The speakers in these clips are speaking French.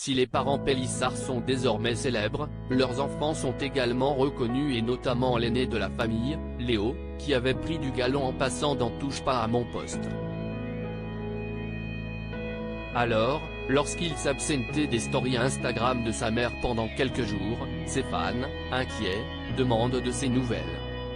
Si les parents Pélissard sont désormais célèbres, leurs enfants sont également reconnus et notamment l'aîné de la famille, Léo, qui avait pris du galon en passant dans Touche pas à mon poste. Alors, lorsqu'il s'absentait des stories Instagram de sa mère pendant quelques jours, ses fans, inquiets, demandent de ses nouvelles.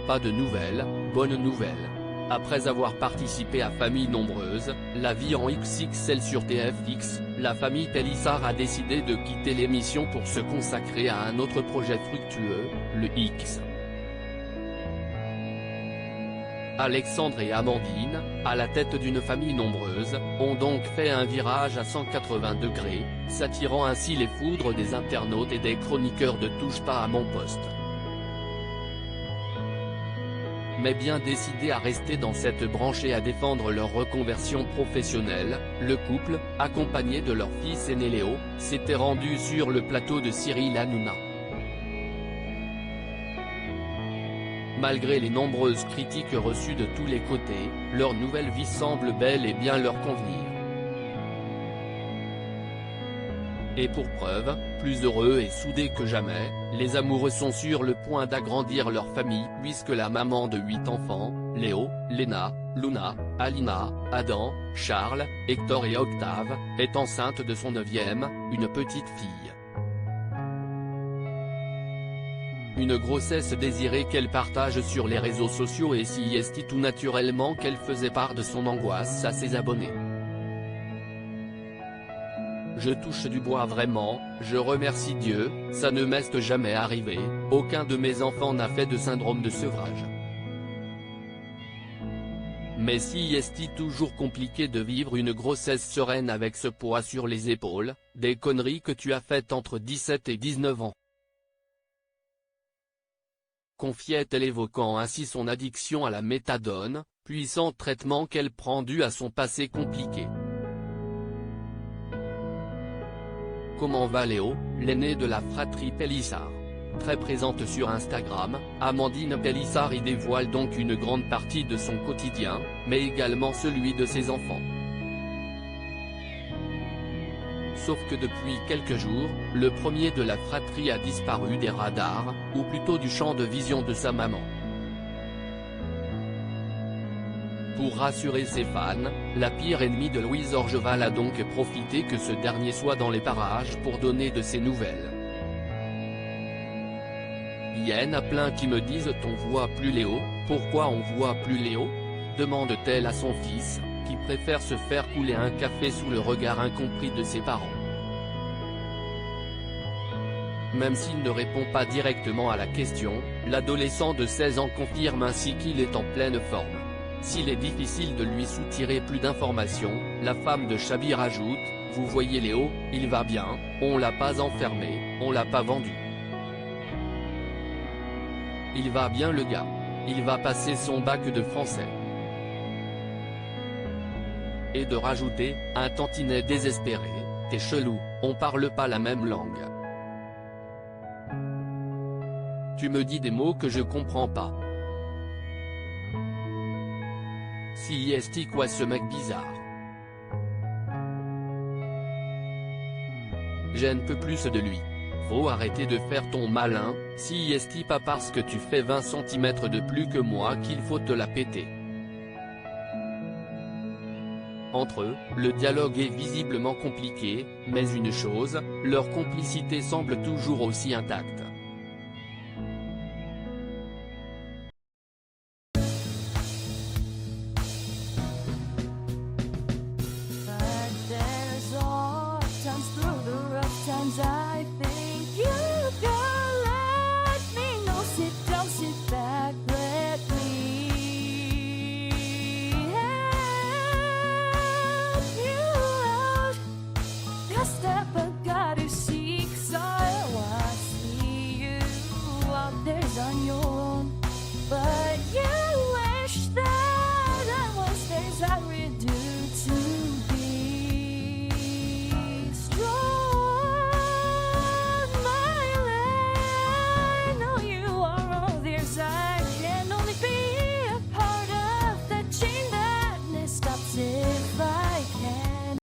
Pas de nouvelles, bonne nouvelle. Après avoir participé à Famille Nombreuse, la vie en XXL sur TFX, la famille Pélissard a décidé de quitter l'émission pour se consacrer à un autre projet fructueux, le X. Alexandre et Amandine, à la tête d'une famille nombreuse, ont donc fait un virage à 180 degrés, s'attirant ainsi les foudres des internautes et des chroniqueurs de Touche pas à mon poste. Mais bien décidés à rester dans cette branche et à défendre leur reconversion professionnelle, le couple, accompagné de leur fils aîné Léo, s'était rendu sur le plateau de Cyril Hanouna. Malgré les nombreuses critiques reçues de tous les côtés, leur nouvelle vie semble bel et bien leur convenir. Et pour preuve, plus heureux et soudés que jamais, les amoureux sont sur le point d'agrandir leur famille puisque la maman de 8 enfants, Léo, Léna, Luna, Alina, Adam, Charles, Hector et Octave, est enceinte de son 9e, une petite fille. Une grossesse désirée qu'elle partage sur les réseaux sociaux et si est tout naturellement qu'elle faisait part de son angoisse à ses abonnés. Je touche du bois vraiment, je remercie Dieu, ça ne m'est jamais arrivé, aucun de mes enfants n'a fait de syndrome de sevrage. Mais si est toujours compliqué de vivre une grossesse sereine avec ce poids sur les épaules, des conneries que tu as faites entre 17 et 19 ans. Confiait-elle évoquant ainsi son addiction à la méthadone, puissant traitement qu'elle prend dû à son passé compliqué. Comment va Léo, l'aîné de la fratrie Pélissard? Très présente sur Instagram, Amandine Pélissard y dévoile donc une grande partie de son quotidien, mais également celui de ses enfants. Sauf que depuis quelques jours, le premier de la fratrie a disparu des radars, ou plutôt du champ de vision de sa maman. Pour rassurer ses fans, la pire ennemie de Louise Orgeval a donc profité que ce dernier soit dans les parages pour donner de ses nouvelles. Y'en a plein qui me disent « On voit plus Léo, pourquoi on voit plus Léo ?» demande-t-elle à son fils, qui préfère se faire couler un café sous le regard incompris de ses parents. Même s'il ne répond pas directement à la question, l'adolescent de 16 ans confirme ainsi qu'il est en pleine forme. S'il est difficile de lui soutirer plus d'informations, la femme de Chabi rajoute « Vous voyez Léo, il va bien, on l'a pas enfermé, on l'a pas vendu. Il va bien le gars. Il va passer son bac de français. » Et de rajouter « Un tantinet désespéré, t'es chelou, on parle pas la même langue. Tu me dis des mots que je comprends pas. Si est quoi ce mec bizarre? Je ne peux plus de lui. Faut arrêter de faire ton malin, si est pas parce que tu fais 20 cm de plus que moi qu'il faut te la péter. Entre eux, le dialogue est visiblement compliqué, mais une chose, leur complicité semble toujours aussi intacte.